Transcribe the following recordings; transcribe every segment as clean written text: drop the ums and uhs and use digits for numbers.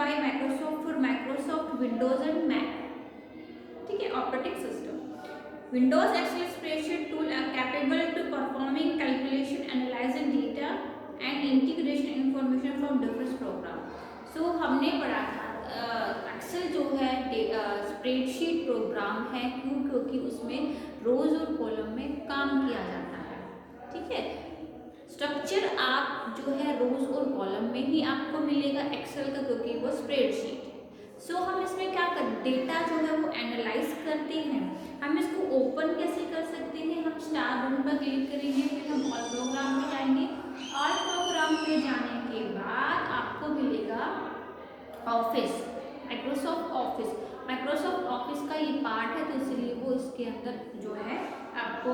Bye Microsoft for Microsoft Windows and Mac, ठीक है, operating system. Windows Excel spreadsheet tool are capable to performing calculation, analysing data and integration information from different program. So हमने पढ़ा था Excel जो है spreadsheet programme है, क्यों? क्योंकि उसमें रोज और कॉलम में काम किया जाता है, ठीक है। स्ट्रक्चर आप जो है रोज और कॉलम में ही आपको मिलेगा एक्सेल का, क्योंकि वो स्प्रेडशीट। सो हम इसमें क्या कर, डेटा जो है वो एनालाइज करते हैं। हम इसको ओपन कैसे कर सकते हैं? हम स्टार बटन पर क्लिक करेंगे, फिर हम ऑल प्रोग्राम में जाएंगे। ऑल प्रोग्राम में जाने के बाद आपको मिलेगा office, Microsoft office. Microsoft office का ये पार्ट है, तो इसलिए वो इसके अंदर जो है आपको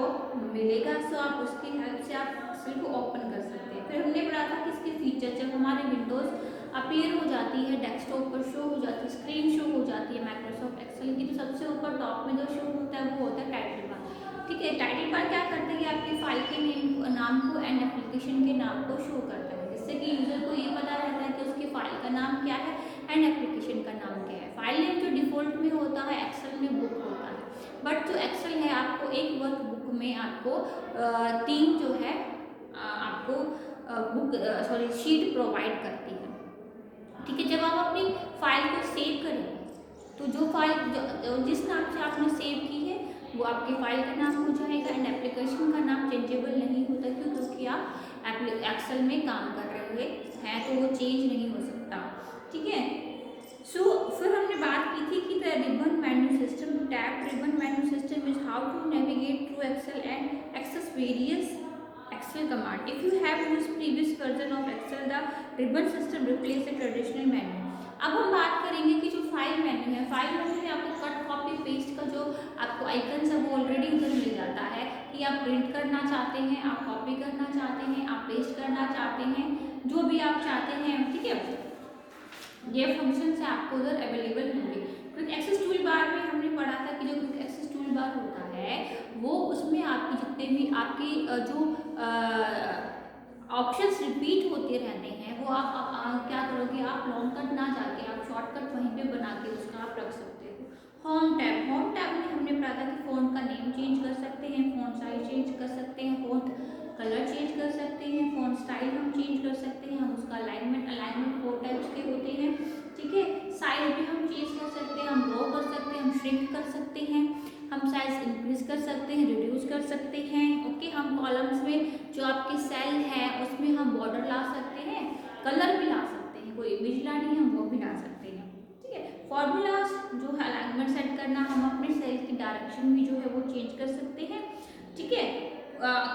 मिलेगा। सो आप उसकी हेल्प से आप एक्सेल को ओपन कर सकते हैं। फिर हमने पढ़ा था कि इसके फीचर, जब हमारे विंडोज अपीयर हो जाती है, डेस्कटॉप पर शो हो जाती है, स्क्रीन शो हो जाती है माइक्रोसॉफ्ट एक्सेल की, तो सबसे ऊपर टॉप में जो शो होता है वो होता है टाइटल बार, ठीक है। टाइटल बार क्या करता है कि आपकी फाइल के नाम को एंड एप्लीकेशन के नाम को शो करता है, जिससे कि यूजर को ये पता रहता है कि उसकी फाइल का नाम क्या है एंड एप्लीकेशन का नाम क्या है। फाइल नेम जो डिफॉल्ट में होता है एक्सेल में बुक होता है, बट जो एक्सेल है आपको एक वर्क बुक में आपको तीन जो है आपको बुक शीट प्रोवाइड करती है, ठीक है। जब आप अपनी फाइल को सेव करेंगे तो जो फाइल जिस नाम से आपने सेव की है वो आपकी फाइल का नाम हो जाएगा एंड एप्लीकेशन का नाम चेंजेबल नहीं होता, क्यों? क्योंकि आप एक्सेल में काम कर रहे हैं तो वो चेंज नहीं हो सकता, ठीक है। सो फिर हमने बात की थी कि the ribbon menu system, tab ribbon menu system is how to navigate through Excel and access various Excel command. If you have used previous version of Excel, the ribbon system replace the traditional menu. अब हम बात करेंगे कि जो file menu है, file menu में आपको cut copy paste का जो आपको आइकन है वो ऑलरेडी उधर मिल जाता है कि आप प्रिंट करना चाहते हैं, आप कॉपी करना चाहते हैं, आप पेस्ट करना चाहते हैं, जो भी आप चाहते हैं, ठीक है। ये फंक्शन से आपको उधर अवेलेबल होंगे। क्विक एक्सेस टूल बार में हमने पढ़ा था कि जो क्विक एक्सेस टूल बार होता है वो उसमें आपकी जितने भी आपकी जो ऑप्शंस रिपीट होते रहते हैं वो आप क्या करोगे, आप लॉन्ग कट ना जाके आप शॉर्टकट वहीं पे बना के उसका आप रख सकते हो। होम टैब, होम टैब में हमने पढ़ा था कि फ़ॉन्ट का नेम चेंज कर सकते हैं, फ़ॉन्ट साइज चेंज कर सकते हैं, फ़ॉन्ट कलर चेंज कर सकते हैं, फ़ॉन्ट स्टाइल हम चेंज कर सकते हैं, हम उसका अलाइनमेंट 4 टाइप्स के होते हैं, ठीक है। साइज भी हम चेंज कर सकते हैं, हम ड्रॉ कर सकते हैं, हम श्रिंक कर सकते हैं, हम साइज इंक्रीज कर सकते हैं, रिड्यूस कर सकते हैं, ओके। हम कॉलम्स में जो आपकी सेल है उसमें हम बॉर्डर ला सकते हैं, कलर भी ला सकते हैं, कोई इमेज लानी है हम वो भी ला सकते हैं, ठीक है। फॉर्मूलाज जो है अलाइनमेंट सेट करना, हम अपने सेल की डायरेक्शन भी जो है वो चेंज कर सकते हैं, ठीक है।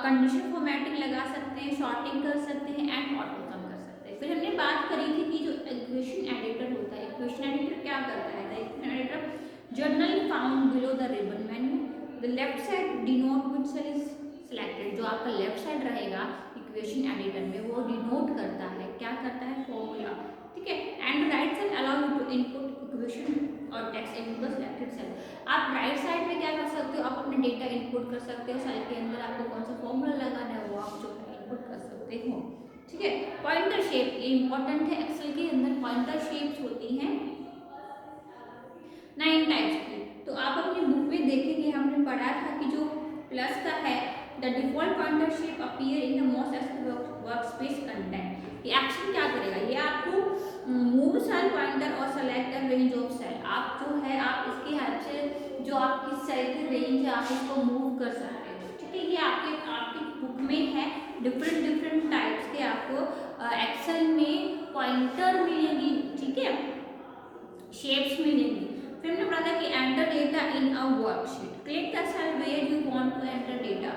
कंडीशन फॉर्मेटिंग लगा सकते हैं, शॉर्टिंग कर सकते हैं एंड ऑटो कम कर सकते हैं। फिर हमने बात करी थी कि जो इक्वेशन एडिटर होता है, इक्वेशन एडिटर क्या करता है? The equation editor generally found below the ribbon menu, the left side denote which cell is selected. जो आपका लेफ्ट साइड रहेगा इक्वेशन एडिटर में वो डिनोट करता है, क्या करता है? फॉर्मूला, ठीक है। And right side allow you to input equation और text into the selected cell. आप राइट साइड में क्या कर सकते हो, आप अपने डेटा इनपुट कर सकते हो, सेल के अंदर आपको कौन सा फॉर्मूला लगाना है वो आप जो है इनपुट कर सकते हो, ठीक है। पॉइंटर शेप ये इंपॉर्टेंट है, एक्सेल के अंदर पॉइंटर शेप्स होती हैं 9 टाइप्स की। तो आप अपनी बुक में देखेंगे, हमने पढ़ा था कि जो प्लस का है, the default pointer shape appear in the most Excel workspace content. ये एक्शन क्या करेगा? ये आपको मूव सेल पॉइंटर और select a range of cell, आप जो है आप इसकी हेल्प से जो आपकी सेल की रेंज है आप इसको मूव कर सकते हैं, ठीक है। ये आपकी बुक में है, डिफरेंट टाइप्स के आपको एक्सेल में पॉइंटर मिलेंगी, ठीक है, शेप्स मिलेंगी। फिर हमने पढ़ा था कि enter data in a worksheet, click the cell where you want to enter data.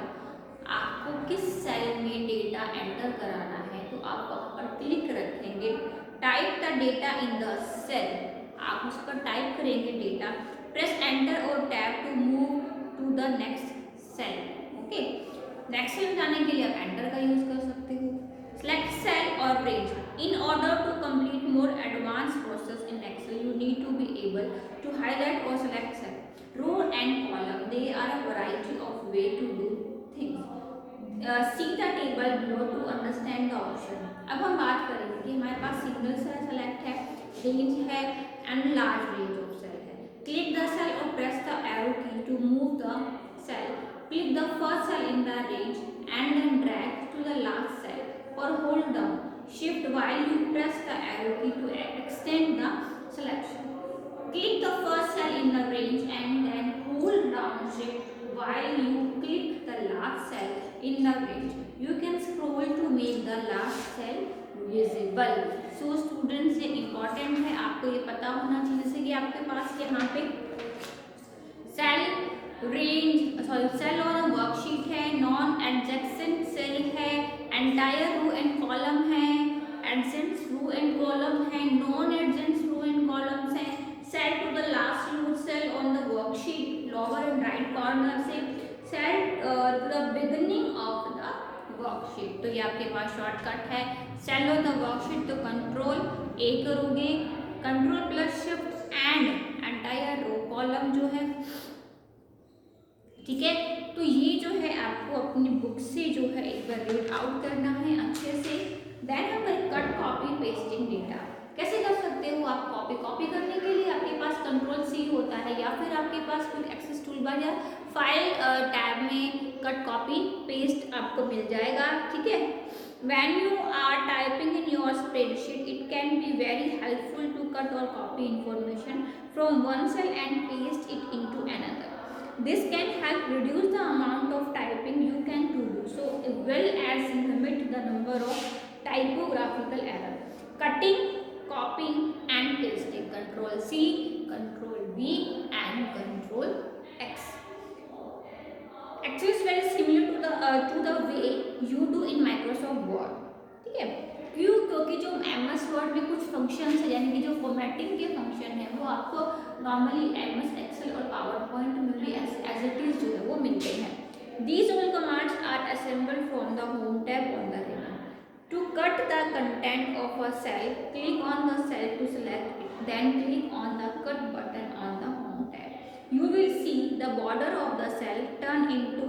आपको किस सेल में डेटा एंटर कराना है तो आप वहाँ पर क्लिक रखेंगे, type the data in the cell, आप उस पर टाइप करेंगे डेटा, प्रेस एंटर और tab to move to the next cell, okay. Next cell जाने के लिए आप एंटर का यूज कर सकते हो। सेलेक्ट सेल और range, in order to complete more advance process in Excel you need to be able to highlight और select cell, row and column, they are a variety of way to do things, see the table below to understand the option. अब हम बात करेंगे कि हमारे पास single cell select है, range है and large range of cell है। क्लिक द सेल और press the arrow key to move the cell. Click the first cell in the range and then drag to the last cell और hold down shift while you press the arrow key to extend the selection. Click the first cell in the range and then hold down shift while you click the last cell in the range. You can scroll to make the last cell visible. So students ये important है, आपको ये पता होना चाहिए। जैसे कि आपके पास यहाँ पे सेल और वर्कशीट है, नॉन एडजेसेंट सेल है, एंटायर रो एंड कॉलम है, एडजेंट रो एंड कॉलम है, non adjacent row and columns है, cell to the last root cell on the worksheet lower end right corner से, cell to the beginning of the worksheet. तो ये आपके पास shortcut है। Cell on the worksheet तो control A करोगे, control plus shift and entire row column जो है, ठीक है। तो ये जो है आपको अपनी बुक से जो है एक बार रीड आउट करना है अच्छे से। देन हम कट कॉपी पेस्टिंग डेटा कैसे कर सकते हो आप। कॉपी करने के लिए आपके पास कंट्रोल सी होता है या फिर आपके पास कोई एक्सेस टूल बार या फाइल टैब में कट कॉपी पेस्ट आपको मिल जाएगा, ठीक है। When you are typing in your spreadsheet, it can be very helpful to cut or copy information from one cell and paste it into another. This can help reduce the amount of typing you can do, so as well as limit the number of typographical error. Cutting, copying and pasting. Control C, Control V and Control X. Actually, it's very similar to the way you do in Microsoft Word. ठीक है, क्यों? क्योंकि जो MS Word में कुछ functions है, यानी कि जो फॉर्मेटिंग के फंक्शन है वो आपको नॉर्मली MS Excel और PowerPoint में भी एज इट इज जो है वो मिलते हैं। These all commands are assembled from the Home tab on the ribbon. To cut the content of a cell, click on the cell to select it. Then click on the cut button on the Home tab. You will see the border of the cell turn into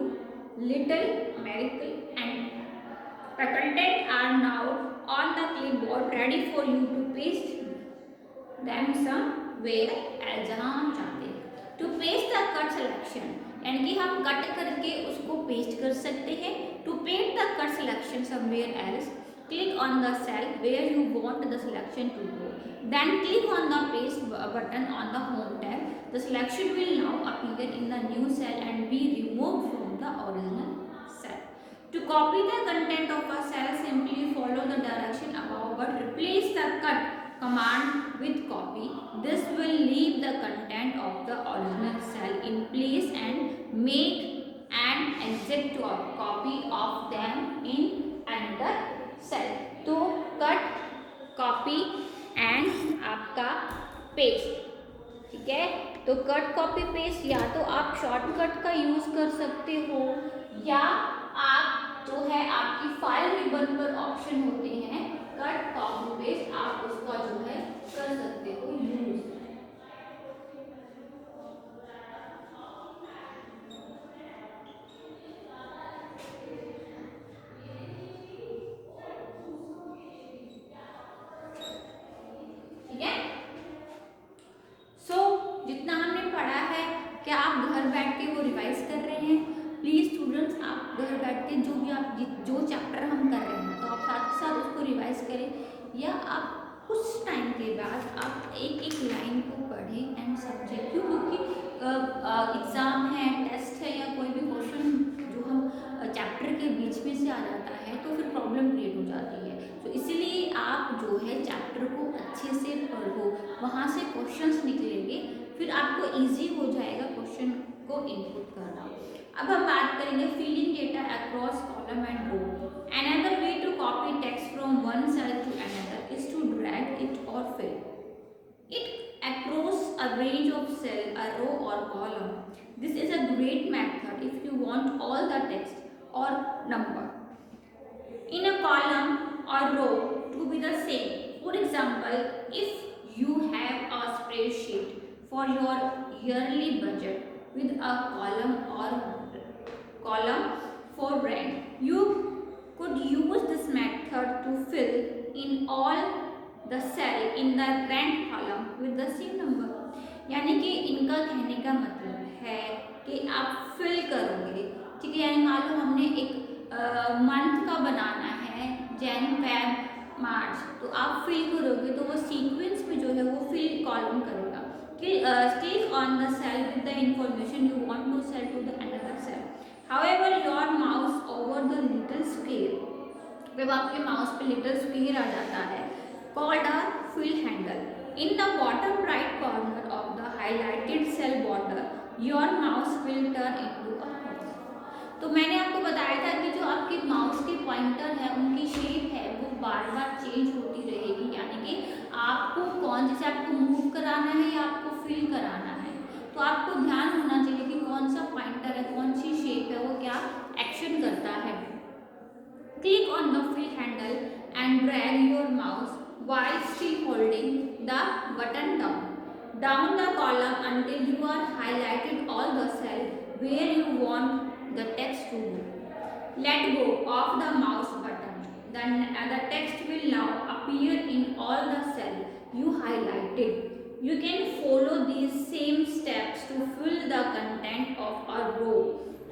little miracle and the content are now on the clipboard ready for you to paste them somewhere else जहाँ हम चाहते हैं। To paste the cut selection, यानी कि हम cut करके उसको paste कर सकते हैं। To paste the cut selection somewhere else, click on the cell where you want the selection to go. Then click on the paste button on the Home tab. The selection will now appear in the new cell and be removed from the original cell. To copy the content of a cell, simply follow the direction above but replace the cut command with copy. This will leave the content of the original cell in place and make an exact copy of them in another cell. तो cut, copy and आपका paste, ठीक है। तो cut copy paste या तो आप shortcut का use कर सकते हो या आप जो है आपकी फाइल रिबन पर ऑप्शन होते हैं कट कॉपी पेस्ट, आप उसका जो है कर सकते हो यूज। जितना हमने पढ़ा है क्या आप घर बैठ के वो रिवाइज कर रहे हैं? प्लीज स्टूडेंट्स, आप घर बैठ के जो भी आप जो चैप्टर हम कर रहे हैं तो आप साथ के साथ उसको रिवाइज करें, या आप कुछ टाइम के बाद आप एक एक लाइन को पढ़ें एंड समझें। क्यों? क्योंकि एग्ज़ाम है, टेस्ट है या कोई भी क्वेश्चन जो हम चैप्टर के बीच में से आ जाता है तो फिर प्रॉब्लम क्रिएट हो जाती है। तो इसीलिए आप जो है चैप्टर को अच्छे से पढ़ो, वहाँ से क्वेश्चंस निकलेंगे, फिर आपको इजी हो जाएगा क्वेश्चन को इनपुट करना। अब हम बात करेंगे filling data across column and row. Another way to copy text from one cell to another is to drag it और fill it across a range of cell, a row or column. This is a great method if you want all the text or number in a column or row to be the same. For example, if you have a spreadsheet for your yearly budget with a column for rent, you could use this method to fill in all the cell in the rent column with the same number. यानी कि इनका कहने का मतलब है कि आप fill करोगे, ठीक है। यानी मान लो हमने एक मंथ का बनाना है, जैन फेब मार्च, तो आप फिल करोगे तो वो सीक्वेंस में जो है वो फिल कॉलम करेगा। Click on the cell with the information you want to sell to the another cell. However, your mouse over the little square, जब आपके माउस पे लिटिल स्क्वेयर आ जाता है, called a fill handle, in the bottom right corner of the highlighted cell border, your mouse will turn into a horse. तो मैंने आपको बताया था कि जो आपके माउस के पॉइंटर है उनकी शेप है वो बार बार चेंज होती रहेगी, यानी कि आपको कौन, जैसे आपको मूव कराना है या आपको फिल कराना है, तो आपको ध्यान होना चाहिए कि कौन सा पॉइंटर है, कौन सी शेप है, वो क्या एक्शन करता है। Click on the fill handle and drag your mouse while still holding the button down the column until you are highlighted all the cells where you want the text to go. Let go of the mouse button. Then the text will now appear in all the cells you highlighted. You can follow these same steps to fill the content of a row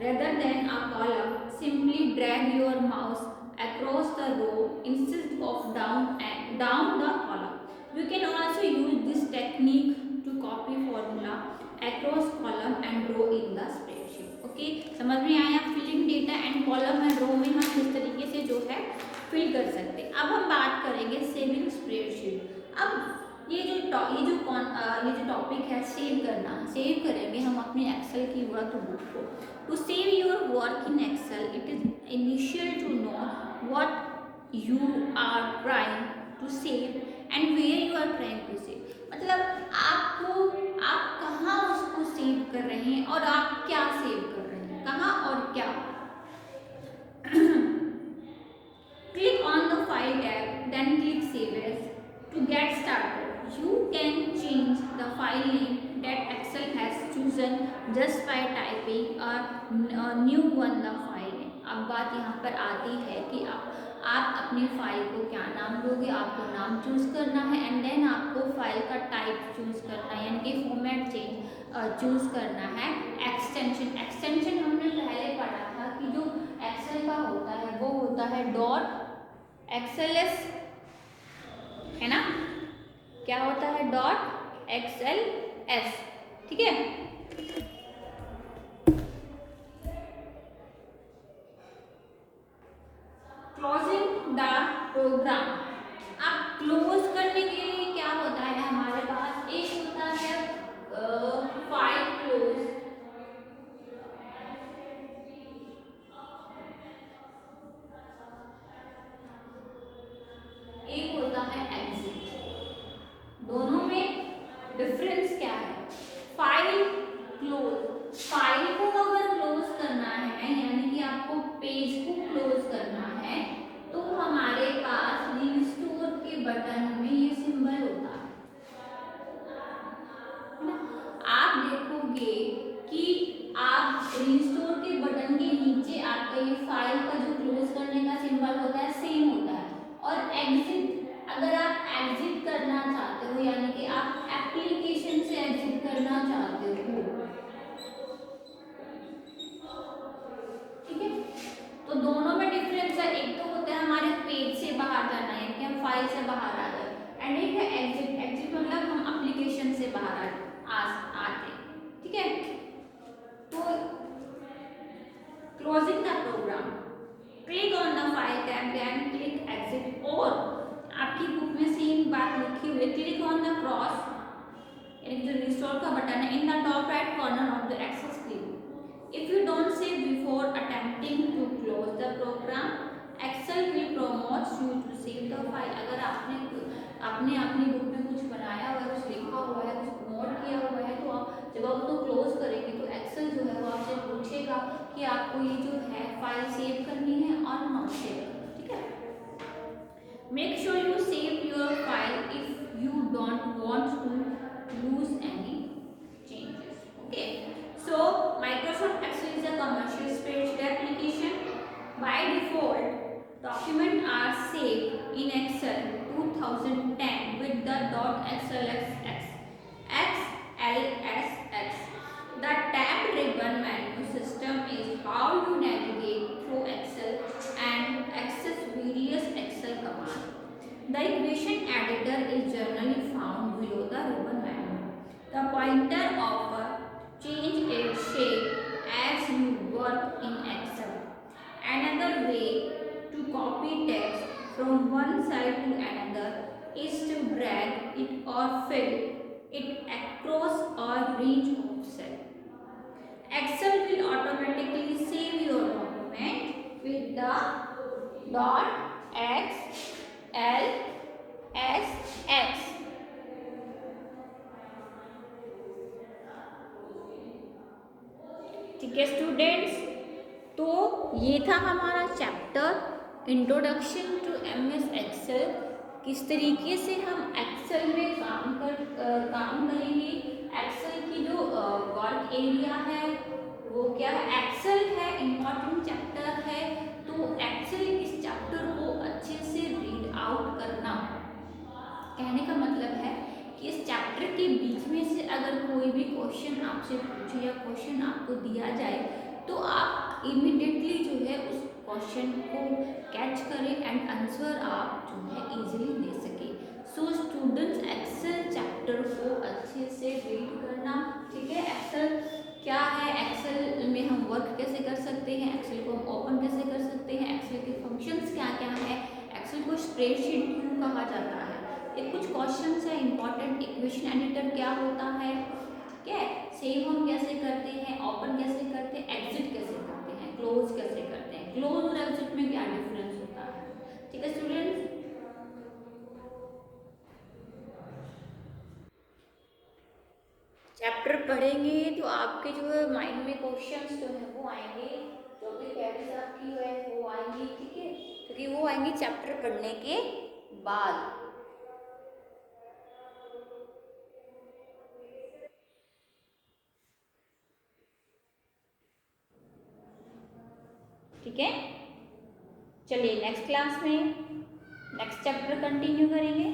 rather than a column. Simply drag your mouse across the row instead of down the column. You can also use this technique to copy formula across column and row in the spreadsheet. Okay, समझ में आया? Filling data and column and row में हम किस तरीके से जो है फिल कर सकते हैं। अब हम बात करेंगे सेविंग स्प्रेडशीट। अब ये जो टॉपिक है सेव करना, सेव करेंगे हम अपने एक्सेल की वर्कबुक को। To save your work in Excel it is initial to know what you are trying to save and where you are trying to save. मतलब आप कहाँ उसको सेव कर रहे हैं और आप क्या सेव कर रहे हैं, कहाँ और क्या। Click on the file tab, then click save as. To get started you can change the file name that Excel has chosen just by typing a new one the file name. अब बात यहाँ पर आती है कि आप अपनी file को क्या नाम दोगे, आपको नाम चूज करना है एंड देन आपको फाइल का टाइप चूज करना है, यानी कि फॉर्मेट चूज करना है। एक्सटेंशन हमने पहले पढ़ा था कि जो एक्सेल का होता है वो होता है .xls, है ना, क्या होता है .xls, ठीक है। क्लोजिंग द प्रोग्राम, अब क्लोज करने के लिए क्या होता है हमारे पास, एक होता है फाइल क्लोज, एक होता है एग्जिट। दोनों में डिफरेंस क्या है? फाइल क्लोज, फाइल को अगर क्लोज करना है यानी कि आपको पेज को क्लोज करना है तो हमारे पास रिस्टोर के बटन में ये सिंबल होता है। आप देखोगे कि आप रिस्टोर के बटन के नीचे आपका ये फाइल का जो क्लोज करने का सिंबल होता है सेम होता है। और एग्जिट, अगर आप एग्जिट करना चाहते हो यानी कि आप एप्लीकेशन से एग्जिट करना चाहते हो, ठीक है, तो दोनों में डिफरेंस है। एक तो होता है हमारे पेज से बाहर जाना यानी कि हम फाइल से बाहर आ गए, एंड एक है एग्जिट मतलब हम एप्लीकेशन से बाहर आते, ठीक है। तो closing the program, click on the file tab then click exit, और आपकी बुक में सेम बात लिखी हुई है, क्लिक ऑन द क्रॉस यानी जो रिस्टोर का बटन है in the top right corner of the Excel screen. If you don't save before attempting to close the program Excel will promote you to save the file. अगर आपने अपनी book में कुछ बनाया हुआ है, कुछ लिखा हुआ है, कुछ नोट किया हुआ है, तो आप जब आप उसको क्लोज करेंगे तो एक्सेल जो है वो आपसे पूछेगा कि आपको ये जो है फाइल सेव करनी है और नॉट सेव करनी, ठीक है। Make sure you save your file if you don't want to lose any changes. Okay. So Microsoft Excel is a commercial spreadsheet application. By default, documents are saved in Excel 2010 from one side to another is to drag it or fill it across a range of cells. Excel will automatically save your document with the dot x l s x. ठीक है students, तो ये था हमारा chapter introduction to MS Excel. किस तरीके से हम एक्सेल में काम करेंगे, एक्सेल की जो वर्क एरिया है वो क्या है, एक्सेल है इम्पॉर्टेंट चैप्टर है, तो एक्सेल इस चैप्टर को अच्छे से रीड आउट करना। कहने का मतलब है कि इस चैप्टर के बीच में से अगर कोई भी क्वेश्चन आपसे पूछे या क्वेश्चन आपको दिया जाए तो आप इमीडिएटली जो है उस क्वेश्चन को कैच करें एंड आंसर आप जो है इजीली दे सके। सो स्टूडेंट्स एक्सेल चैप्टर को अच्छे से रीड करना। ठीक है, एक्सेल क्या है, एक्सेल में हम वर्क कैसे कर सकते हैं, एक्सेल को हम ओपन कैसे कर सकते हैं, एक्सेल के फंक्शंस क्या क्या है, एक्सेल को स्प्रेडशीट क्यों कहा जाता है, ये कुछ क्वेश्चंस है इंपॉर्टेंट। इक्वेशन एडिटर क्या होता है, ठीक है, सेव हम कैसे करते हैं, ओपन कैसे करते हैं, एग्जिट कैसे करते हैं, क्लोज कैसे करते हैं, क्लोज और एग्जिट में क्या डिफरेंस होता है। ठीक है स्टूडेंट्स, चैप्टर पढ़ेंगे तो आपके जो है माइंड में क्वेश्चंस जो है वो आएंगे, जो भी प्रैक्टिस आपकी है वो आएंगी। ठीक है, क्योंकि वो आएंगी चैप्टर पढ़ने के बाद। ठीक है, चलिए नेक्स्ट क्लास में नेक्स्ट चैप्टर कंटिन्यू करेंगे।